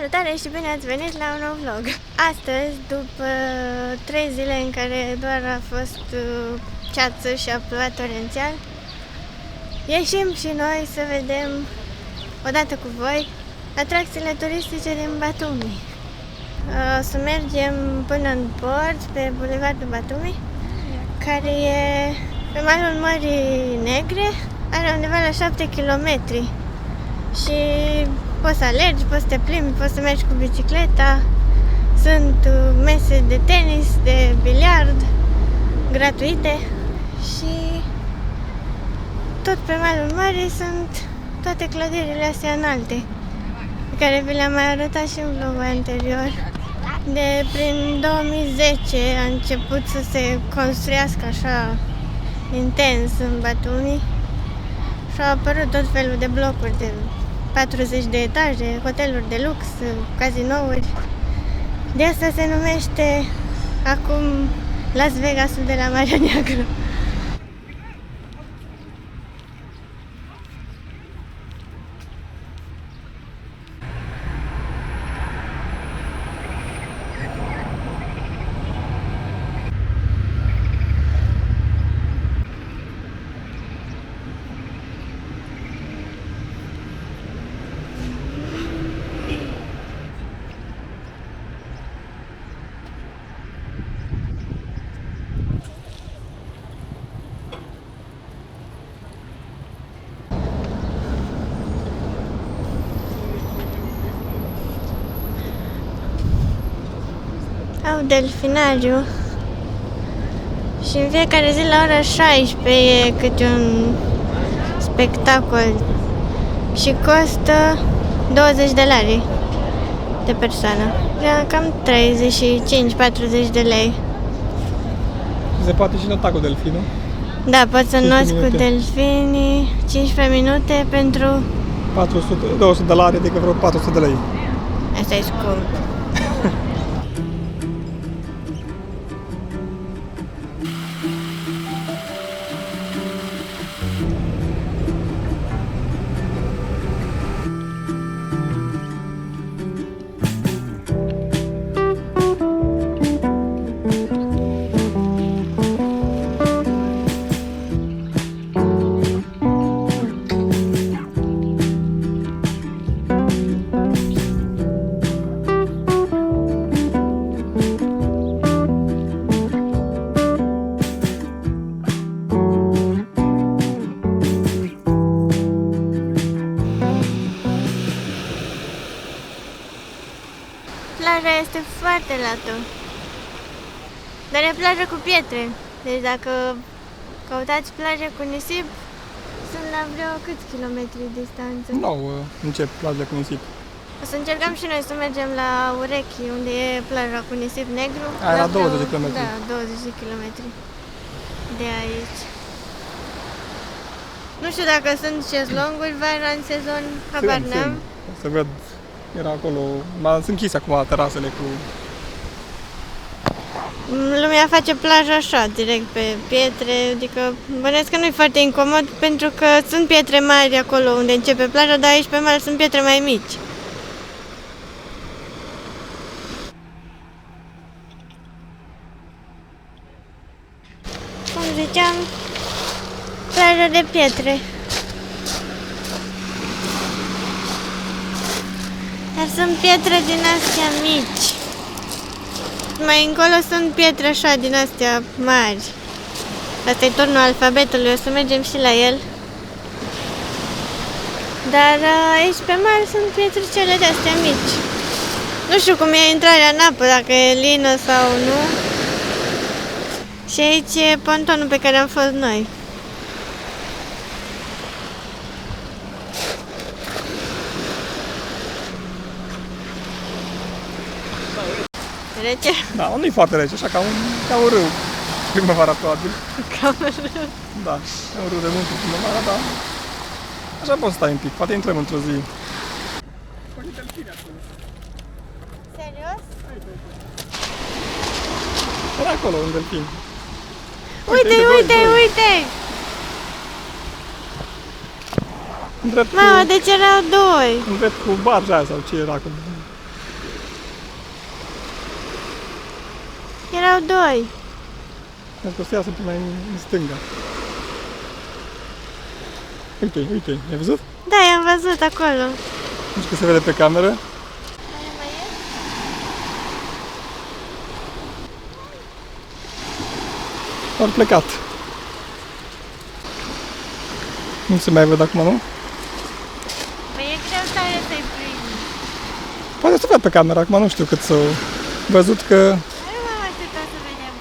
Salutare și bine ați venit la un nou vlog! Astăzi, după 3 zile în care doar a fost ceață și a plouat torențial, ieșim și noi să vedem, odată cu voi, atracțiile turistice din Batumi. O să mergem până în port, pe Bulevardul Batumi, care e pe malul Mării Negre, are undeva la 7 km. Și poți să alergi, poți să te plimbi, poți să mergi cu bicicleta. Sunt mese de tenis, de biliard gratuite și tot pe malul mării sunt toate clădirile astea înalte, pe care vi le-am mai arătat și în vlogul anterior. De prin 2010 a început să se construiască așa intens în Batumi și au apărut tot felul de blocuri de 40 de etaje, hoteluri de lux, cazinouri. De asta se numește acum Las Vegasul de la Marea Neagră. Au delfinariu și în fiecare zi la ora 16 e câte un spectacol și costă 20 de lari de persoană, cam 35-40 de lei. Se poate și nota cu delfinul? Da, poți să noți cu delfinii 15 minute pentru 200 de lari, adică vreo 400 de lei. Asta e scump. Plaja este foarte lată, dar e plajă cu pietre, deci dacă căutați plaje cu nisip, sunt la vreo câți kilometri distanță? Nu, încep plaja cu nisip. O să încercăm și noi să mergem la Urechi, unde e plaja cu nisip negru. Aia la 20 de km. Da, 20 de km de aici. Nu știu dacă sunt șezlonguri vara în sezon, habar n-am. Să ved, era acolo, sunt închise acum terasele cu... Lumea face plajă așa, direct pe pietre, adică bănesc că nu e foarte incomod pentru că sunt pietre mari acolo unde începe plaja, dar aici pe mal sunt pietre mai mici. Cum ziceam, plaja de pietre. Dar sunt pietre din astea mici. Mai încolo sunt pietre așa din astea mari. Asta e turnul alfabetului, o să mergem și la el. Dar aici pe mare sunt pietricele de astea mici. Nu știu cum e intrarea în apă, dacă e lină sau nu. Și aici e pontonul pe care am fost noi. Rece? Da, nu-i foarte rece, așa ca un râu. Primăvara probabil. Ca un râu. Da, e un râu de munte primăvara, da. Așa poți stai un pic, poate intrăm într-o zi. Serios? Era acolo un delfin. Uite! În drept Mamă, deci erau doi. În drept cu barja aia sau ce era cu... Erau doi. Pentru că să iasă până în stânga. Uite, uite, ai văzut? Da, i-am văzut acolo. Nu știu că se vede pe cameră. Care mai e? Au plecat. Nu se mai văd acum, nu? Păi e greu tare să-i prind. Poate să văd pe cameră, acum nu știu cât s-au văzut că... Nu m-am așteptat să vedem.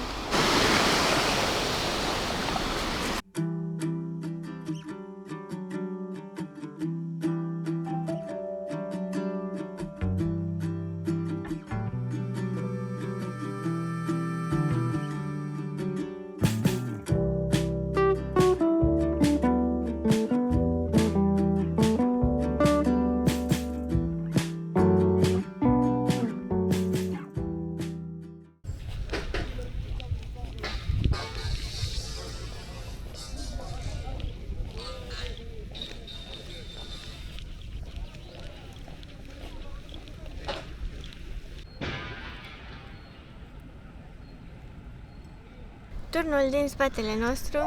Turnul din spatele nostru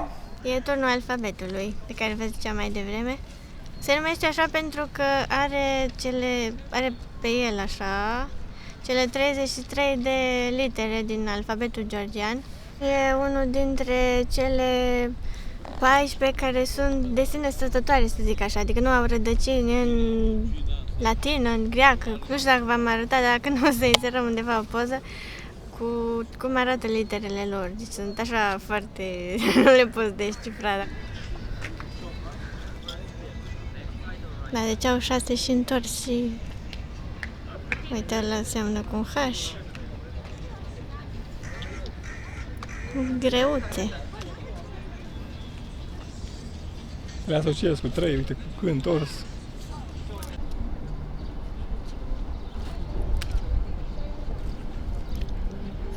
e turnul alfabetului, de care vă ziceam mai devreme. Se numește așa pentru că are pe el așa cele 33 de litere din alfabetul georgian. E unul dintre cele 14 care sunt de sine stătătoare, să zic așa, adică nu au rădăcini în latină, în greacă. Nu știu dacă v-am arătat, dar dacă nu o să inserăm undeva o poză cu cum arată literele lor. Deci sunt așa foarte... nu le poți descifra. Da, deci au 6 și întors și... Uite, ăla seamănă cu un H. Greuțe. Le asociez cu 3, uite, cu întors.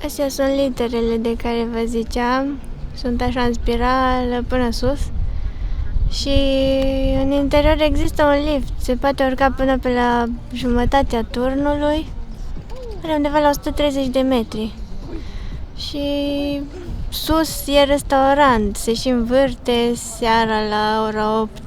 Astea sunt literele de care vă ziceam. Sunt așa în spirală până sus. Și în interior există un lift. Se poate urca până pe la jumătatea turnului. Are undeva la 130 de metri. Și sus e restaurant. Se și învârte seara la ora 8.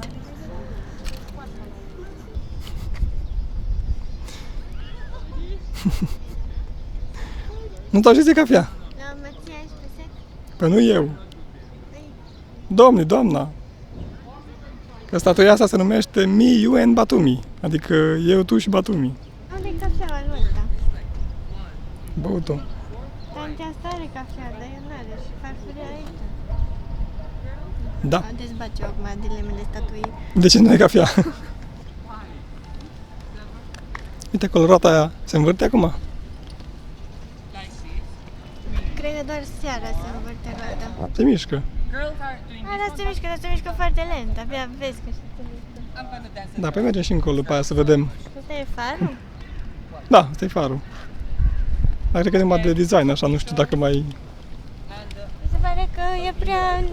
Nu dau și de cafea. La mă ții aici pe sec? Păi nu eu. Domnule, doamna. Că statuia asta se numește Me, You and Batumi. Adică eu, tu și Batumi. Unde-i cafeaua lui ăsta? Băut-o. Tantea asta are cafea, dar el n-are și farfuria aici. Da. Dezbat eu acum dilemele statuii. De ce nu ai cafea? Uite acolo, roata aia se învârte acum. Cred că doar seara se învârte roata. Se mișcă. Dar se mișcă, dar se mișcă foarte lent. Abia vezi că se mișcă. Da, păi mergem și încolo după aia să vedem. Asta e farul? Da, ăsta e farul. Dar cred că e numai de design, așa, nu știu dacă mai... Mi se pare că e prea...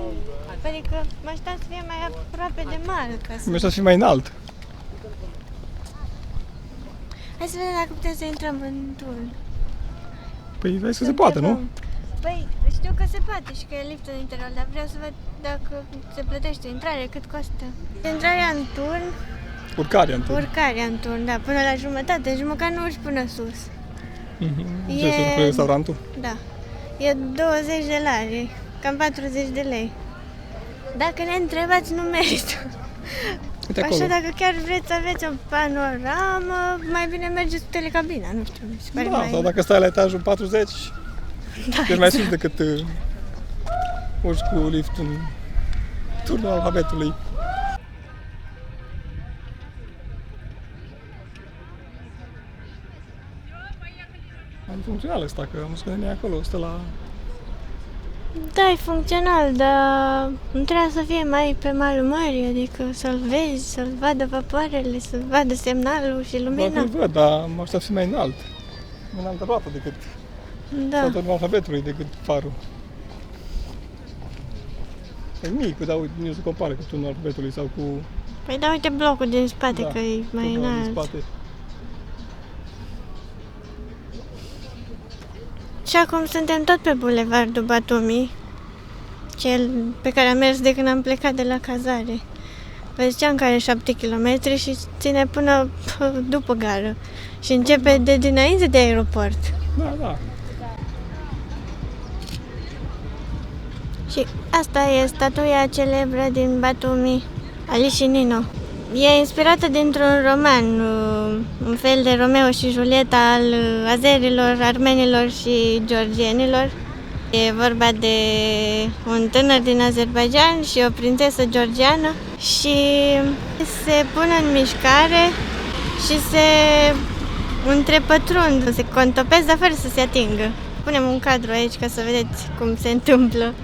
Adică mă așteptam să fie mai aproape de mal. Ca să... Mi-aș să fie mai înalt. Hai să vedem dacă putem să intrăm în turn. Păi vezi că se poate, nu? Păi, știu că se poate și că e lift în interior, dar vreau să văd dacă se plătește intrare, cât costă. Intrarea în turn, Urcarea întâi. urcarea în turn, da, până la jumătate, deci măcar nu urci până sus. Ce se cu restaurantul? Da, e 20 de lari, cam 40 de lei. Dacă ne întrebați, nu merită. Uite acolo. Așa, dacă chiar vreți să aveți o panoramă, mai bine mergeți cu telecabina, nu știu, mi se pare Da, mai... sau dacă stai la etajul 40, Da, e mai sus decât urci cu lift în turnul alfabetului. Am funcțional ăsta, că am spus că acolo, stă la... Da, e funcțional, dar nu trebuie să fie mai pe malul mării, adică să-l vezi, să-l vadă vapoarele, să vadă semnalul și lumina. Ba, îl văd, dar mă aștept să fie mai înalt. Mai înaltă roată decât Da. turnul alfabetului, decât farul. E mic, dar uite, nu se compară cu turnul alfabetului sau cu... Păi da, uite blocul din spate, Da, că e mai turnul din înalt. spate. și acum suntem tot pe bulevardul Batumi, cel pe care am mers de când am plecat de la cazare. Vă ziceam că are 7 km și ține până după gară și începe de dinainte de aeroport. Da. Și asta e statuia celebră din Batumi, Alice Nino. E inspirată dintr-un roman, un fel de Romeo și Julieta al azerilor, armenilor și georgienilor. E vorba de un tânăr din Azerbaijan și o prințesă georgiană și se pune în mișcare și se întrepătrund, se contopesc, dar fără să se atingă. Punem un cadru aici ca să vedeți cum se întâmplă.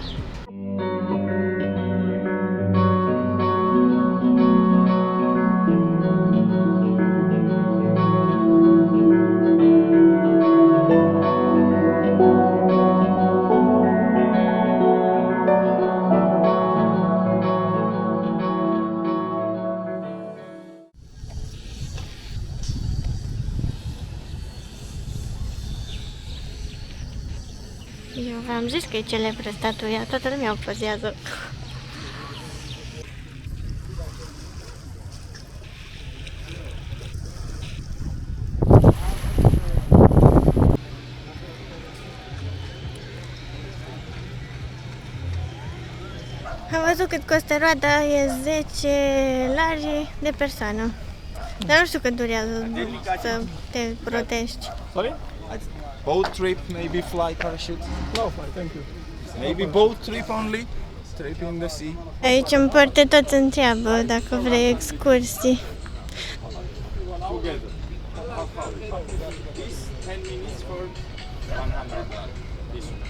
Eu v-am zis că e celebră statuia, toată lumea o pozează. Am văzut cât costă roada, e 10 lari de persoană. Dar nu știu cât durează să te protești. Sorry? Boat trip, maybe fly parachute. No, fine, thank you. Maybe boat trip only. Trip in the sea. Aici în port te tot întreabă dacă vrei excursii. Together. This 10 minutes for 100 baht. This one.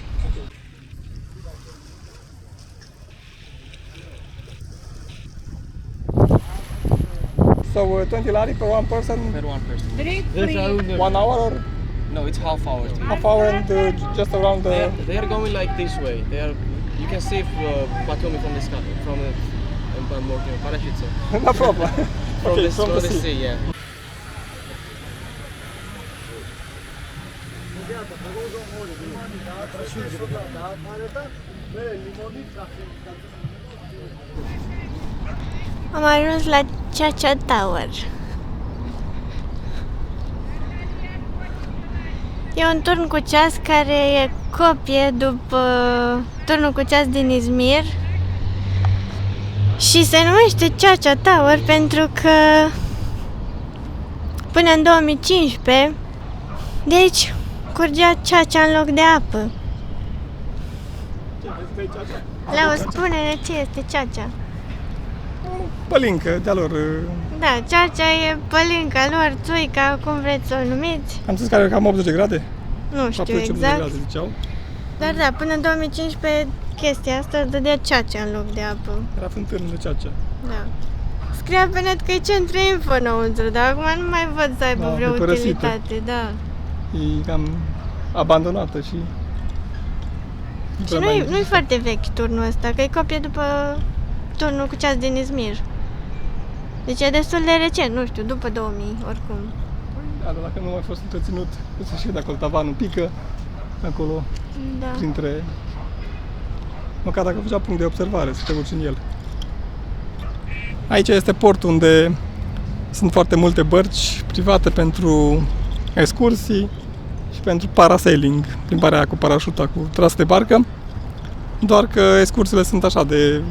So 20 lari per one person, Per one person. 1 hour or No, it's half hour. half hour and just around the... They are going like this way. You can see Batumi from the sky, from parachute. So. No problem. From Okay, from the sea, yeah. Am ajuns la Cha-Cha Tower. E un turn cu ceas care e copie după turnul cu ceas din Izmir și se numește Cha-Cha Tower pentru că până în 2015 de aici curgea ceacea în loc de apă. Leo, spune-ne ce este ceacea. Pălincă de-a lor. Da, ceacea e pălinca lor, țuica, cum vreți să o numiți. Am zis că are cam 80 de grade. Nu știu 70 de exact. grade ziceau. Dar da, până în 2015 chestia asta dădea ceacea în loc de apă. Era fântână de ceacea. Da. Scria pe net că e centru info înăuntru, dar acum nu mai văd să aibă Da, vreo e părăsită. utilitate, da. E cam abandonată și... Și nu-i foarte vechi turnul ăsta, că e copie după turnul cu ceas din Izmir. Deci e destul de recent, nu știu, după 2000, oricum. Da, dar dacă nu a mai fost întreținut, o să știu de acolo tavanul pică, acolo, Da. printre... Măcar dacă făcea punct de observare, să te urci în el. Aici este portul unde sunt foarte multe bărci private pentru excursii și pentru parasailing, plimbarea cu parașuta, cu tras de barcă. Doar că excursiile sunt așa de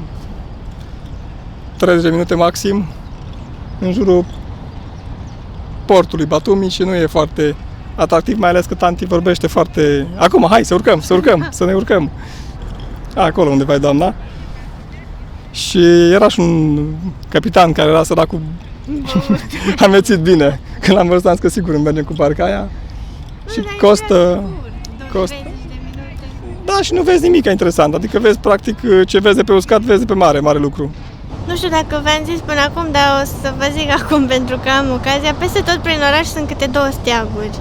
30 de minute maxim în jurul portului Batumi și nu e foarte atractiv, mai ales că tanti vorbește foarte... Acum, hai să urcăm, să ne urcăm. Acolo unde vai doamna. Și era și un capitan care era săracul amețit bine. Când l-am văzut, am zis că sigur îmi mergem cu barca aia. Și costă... 20 de minute. Da, și nu vezi nimic interesant. Adică vezi, practic, ce vezi de pe uscat, vezi de pe mare, mare lucru. Nu știu dacă v-am zis până acum, dar o să vă zic acum pentru că am ocazia. Peste tot prin oraș sunt câte 2 steaguri.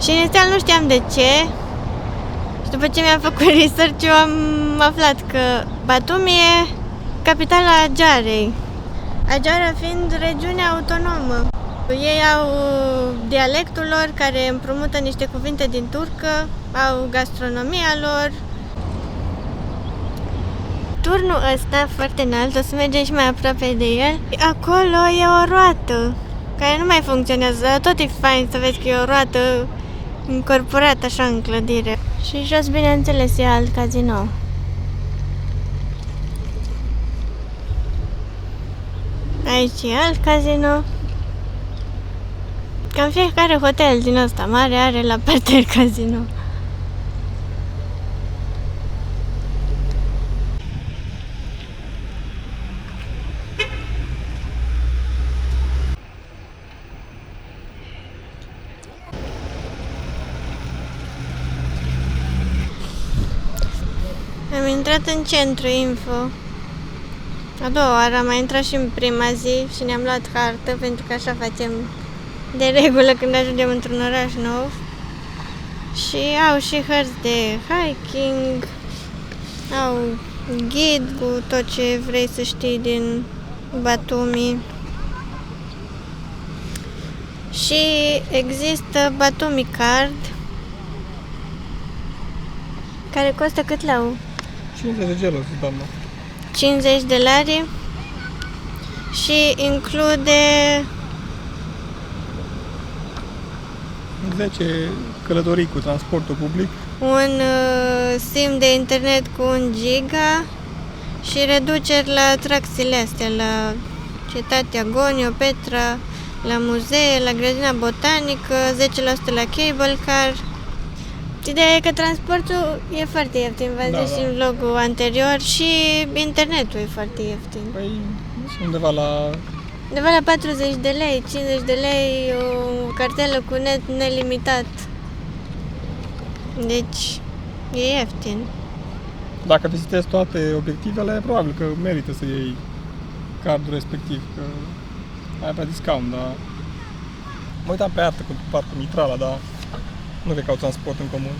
Și inițial nu știam de ce. Și după ce mi-am făcut research, eu am aflat că Batumi e capitala Agiarei. Agiara fiind regiunea autonomă. Ei au dialectul lor care împrumută niște cuvinte din turcă, au gastronomia lor. Turnul ăsta foarte înalt, o să mergem și mai aproape de el. Acolo e o roată care nu mai funcționează, dar tot e fain să vezi că e o roată incorporată așa în clădire. Și jos, bineînțeles, e alt cazinou. Aici e alt cazinou. Cam fiecare hotel din ăsta mare are la parter cazinou. Am intrat în centru info. A doua oară am mai intrat și în prima zi și ne-am luat hartă, pentru că așa facem de regulă când ajungem într-un oraș nou. Și au și hărți de hiking, au ghid cu tot ce vrei să știi din Batumi. Și există Batumi Card, care costă cât leu? 50 de geluri, doamna. 50 de lari și include 10 călătorii cu transportul public. un sim de internet cu 1 giga și reduceri la atracțiile astea, la Cetatea Gonio, Petra, la muzee, la grădina botanică, 10% la cable car. Ideea e că transportul e foarte ieftin, v-ați zis și în vlogul anterior, și internetul e foarte ieftin. Păi, undeva la... Undeva la 40 de lei, 50 de lei, o cartelă cu net nelimitat. Deci, e ieftin. Dacă vizitezi toate obiectivele, probabil că merită să iei cardul respectiv, că ai avea discount, dar... Mă uitam pe artă cu parcul Mitrala, dar nu cred că au transport în comun.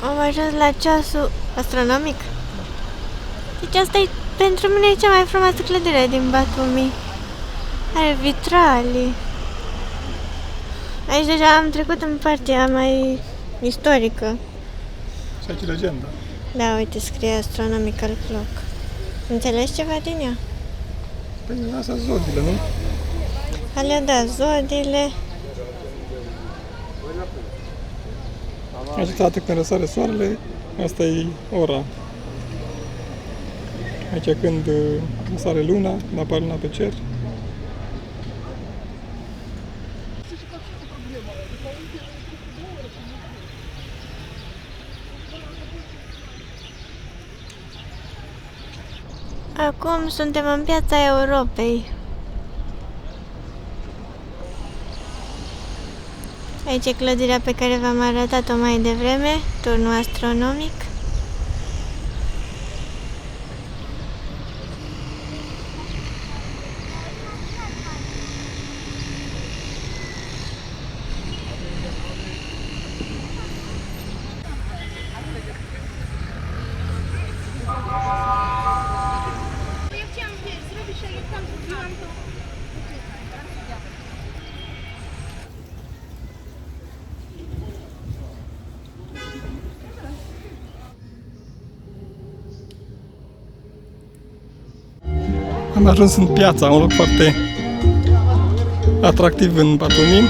Am ajuns la ceasul astronomic. Deci asta e, pentru mine, e cea mai frumoasă clădire din Batumi. Are vitralii. Aici deja am trecut în partea mai istorică. Și aici e legenda. Da, uite, scrie Astronomical Clock. Înțelegi ceva din ea? Păi, astea zodiile, nu? Alea, da, zodiile. Aici arată când răsare soarele, asta e ora. Aici când răsare luna, când apare luna pe cer. Acum suntem în Piața Europei. Aici e clădirea pe care v-am arătat-o mai devreme, turnul astronomic. Am ajuns în piața, un loc foarte atractiv în Batumi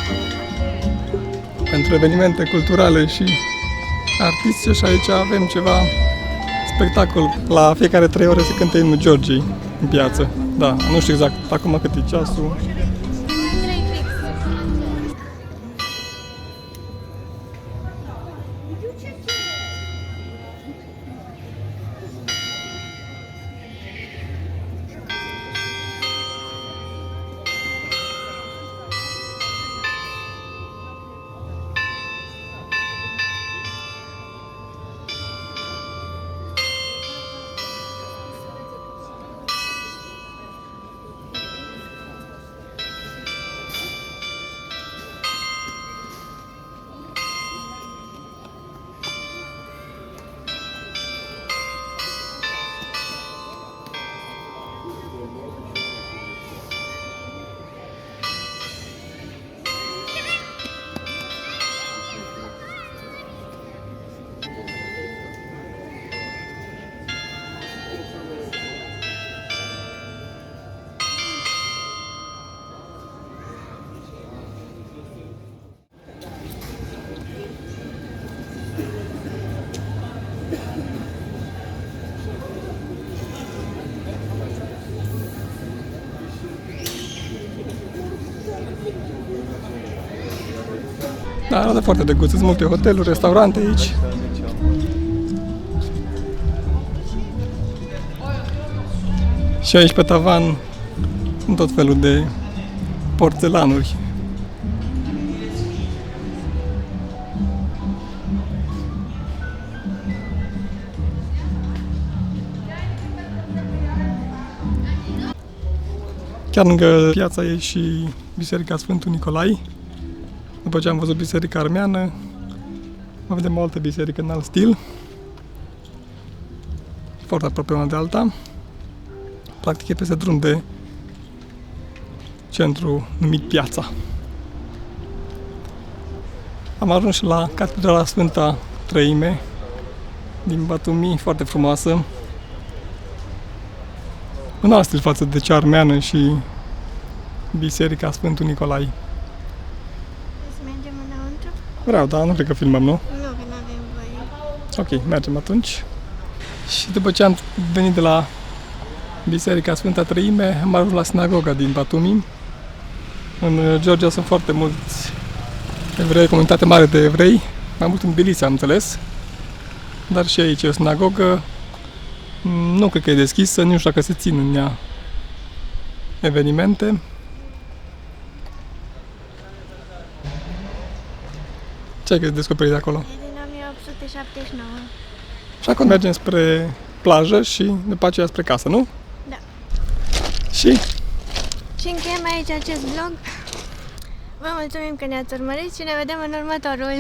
pentru evenimente culturale și artistice, și aici avem ceva spectacol. La fiecare 3 ore se cântă Imnul Georgiei în piață. Da, nu știu exact acum cât e ceasul. Arată foarte de gust, sunt multe hoteluri, restaurante aici. Și aici pe tavan sunt tot felul de porțelanuri. Chiar lângă piața e și Biserica Sfântul Nicolai. După ce am văzut Biserica Armeană, mai vedem o altă biserică în alt stil. Foarte aproape una de alta. Practic e peste drum de centru numit Piața. Am ajuns și la Catedrala Sfânta Trăime din Batumi, foarte frumoasă. Un alt stil față de cea armeană și Biserica Sfântul Nicolai. Să mergem înăuntru? Vreau, dar nu cred că filmăm, nu? Nu, că nu avem voie. Ok, mergem atunci. Și după ce am venit de la Biserica Sfânta Trăime, am ajuns la sinagoga din Batumi. În Georgia sunt foarte mulți evrei, comunitate mare de evrei, mai mult în Tbilisi, am înțeles. Dar și aici e o sinagogă. Nu cred că e deschisă, nu știu dacă se țin în ea evenimente. Ce ai descoperit de acolo? E din 1879. Și acum mergem spre plajă și după aceea spre casă, nu? Da. Și Și încheiem aici acest vlog. Vă mulțumim că ne-ați urmărit și ne vedem în următorul.